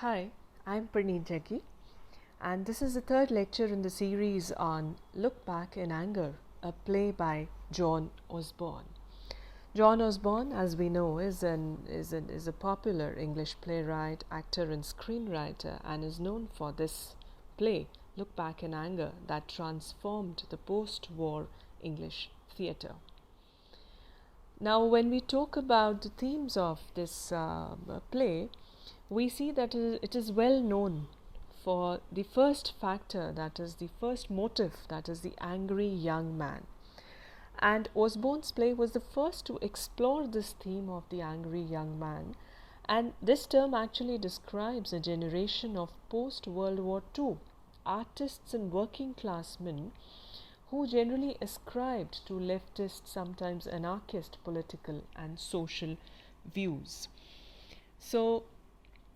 Hi, I'm Parneet Jaggi, and this is the third lecture in the series on Look Back in Anger, a play by John Osborne. John Osborne, as we know, is a popular English playwright, actor, and screenwriter, and is known for this play, Look Back in Anger, that transformed the post-war English theatre. Now, when we talk about the themes of this play, we see that it is well known for the first factor, that is the first motive, that is the angry young man. And Osborne's play was the first to explore this theme of the angry young man, and this term actually describes a generation of post-World War II artists and working class men who generally ascribed to leftist, sometimes anarchist political and social views. So,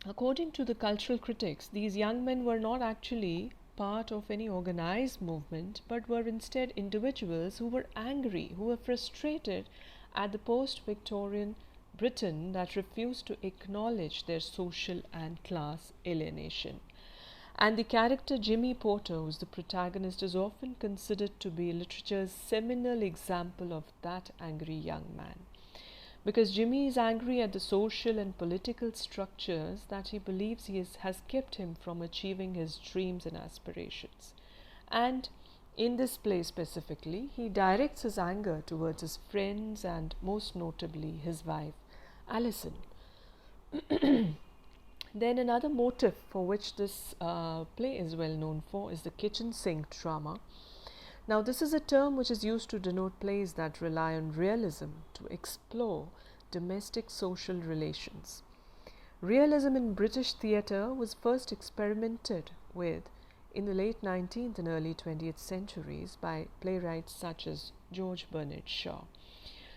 according to the cultural critics, these young men were not actually part of any organized movement, but were instead individuals who were angry, who were frustrated at the post-Victorian Britain that refused to acknowledge their social and class alienation. And the character Jimmy Porter, who's the protagonist, is often considered to be literature's seminal example of that angry young man. Because Jimmy is angry at the social and political structures that he believes has kept him from achieving his dreams and aspirations. And in this play specifically, he directs his anger towards his friends and most notably his wife, Alison. Then another motive for which this play is well known for is the kitchen sink drama. Now, this is a term which is used to denote plays that rely on realism to explore domestic social relations. Realism in British theatre was first experimented with in the late 19th and early 20th centuries by playwrights such as George Bernard Shaw.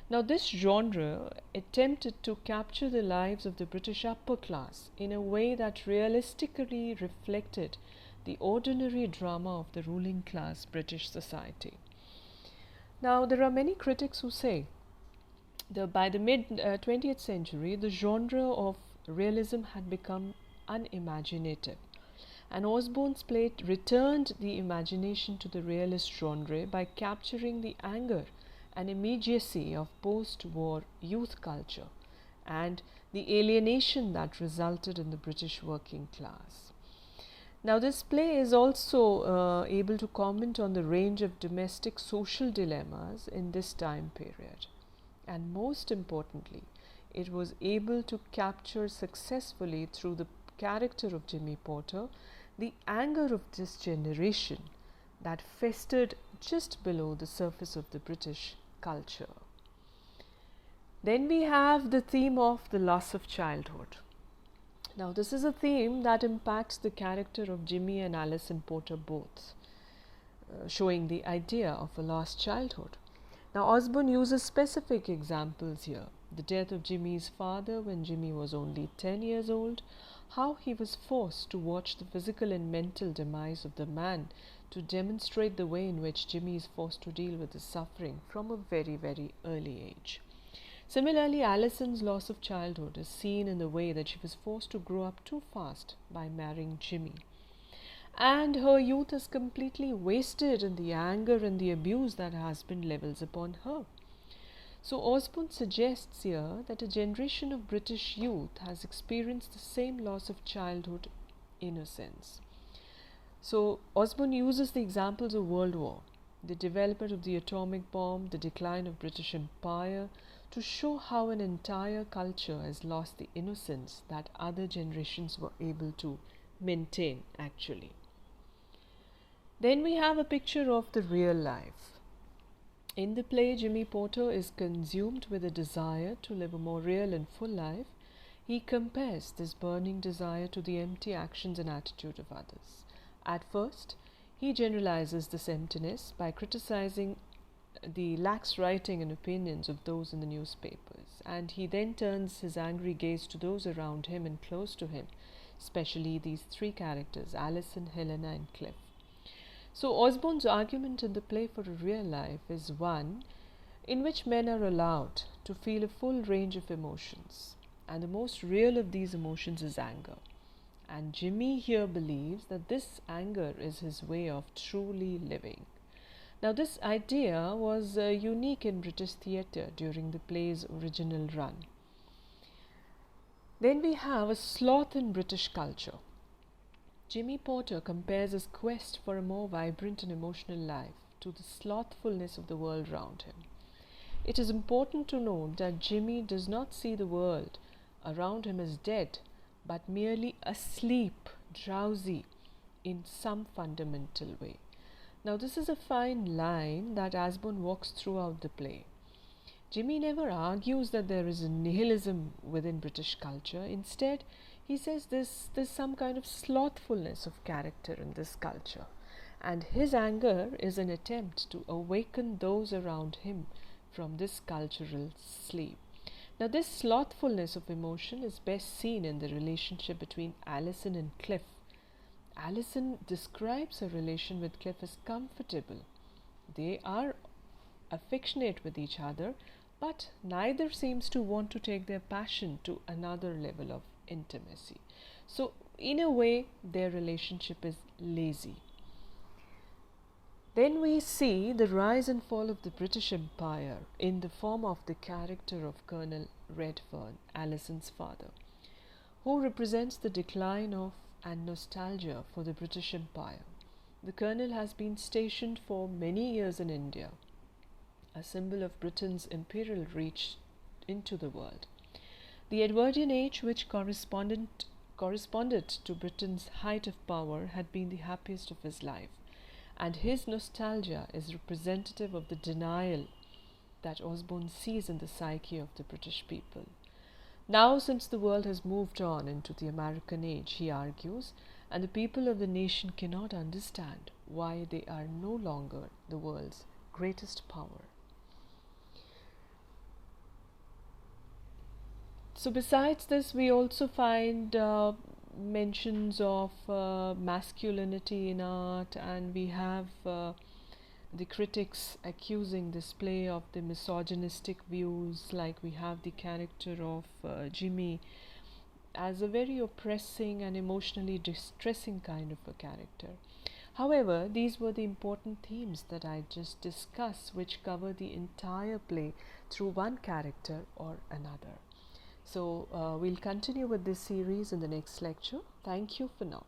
Now, this genre attempted to capture the lives of the British upper class in a way that realistically reflected the ordinary drama of the ruling class British society. Now, there are many critics who say that by the mid 20th century, the genre of realism had become unimaginative, and Osborne's play returned the imagination to the realist genre by capturing the anger and immediacy of post-war youth culture and the alienation that resulted in the British working class. Now, this play is also able to comment on the range of domestic social dilemmas in this time period. And most importantly, it was able to capture successfully through the character of Jimmy Porter the anger of this generation that festered just below the surface of the British culture. Then we have the theme of the loss of childhood. Now, this is a theme that impacts the character of Jimmy and Alison Porter both, showing the idea of a lost childhood. Now, Osborne uses specific examples here. The death of Jimmy's father when Jimmy was only 10 years old, how he was forced to watch the physical and mental demise of the man to demonstrate the way in which Jimmy is forced to deal with his suffering from a very, very early age. Similarly, Alison's loss of childhood is seen in the way that she was forced to grow up too fast by marrying Jimmy. And her youth is completely wasted in the anger and the abuse that her husband levels upon her. So Osborne suggests here that a generation of British youth has experienced the same loss of childhood innocence. So Osborne uses the examples of World War, the development of the atomic bomb, the decline of British Empire, to show how an entire culture has lost the innocence that other generations were able to maintain actually. Then we have a picture of the real life. In the play, Jimmy Porter is consumed with a desire to live a more real and full life. He compares this burning desire to the empty actions and attitude of others. At first, he generalizes this emptiness by criticizing the lax writing and opinions of those in the newspapers, and he then turns his angry gaze to those around him and close to him, especially these three characters, Alison, Helena and Cliff. So Osborne's argument in the play for a real life is one in which men are allowed to feel a full range of emotions, and the most real of these emotions is anger. and Jimmy here believes that this anger is his way of truly living. Now, this idea was unique in British theatre during the play's original run. Then we have a sloth in British culture. Jimmy Porter compares his quest for a more vibrant and emotional life to the slothfulness of the world around him. It is important to note that Jimmy does not see the world around him as dead, but merely asleep, drowsy in some fundamental way. Now, this is a fine line that Osborne walks throughout the play. Jimmy never argues that there is a nihilism within British culture. Instead, he says there's some kind of slothfulness of character in this culture, and his anger is an attempt to awaken those around him from this cultural sleep. Now, this slothfulness of emotion is best seen in the relationship between Alison and Cliff. Alison describes her relation with Cliff as comfortable. They are affectionate with each other, but neither seems to want to take their passion to another level of intimacy. So, in a way, their relationship is lazy. Then we see the rise and fall of the British Empire in the form of the character of Colonel Redfern, Alison's father, who represents the decline of and nostalgia for the British Empire. The colonel has been stationed for many years in India, a symbol of Britain's imperial reach into the world. The Edwardian age, which corresponded to Britain's height of power, had been the happiest of his life, and his nostalgia is representative of the denial that Osborne sees in the psyche of the British people. Now, since the world has moved on into the American age, he argues, and the people of the nation cannot understand why they are no longer the world's greatest power. So, besides this, we also find mentions of masculinity in art, and we have the critics accusing this play of the misogynistic views, like we have the character of Jimmy as a very oppressing and emotionally distressing kind of a character. However, these were the important themes that I just discussed, which cover the entire play through one character or another. So we'll continue with this series in the next lecture. Thank you for now.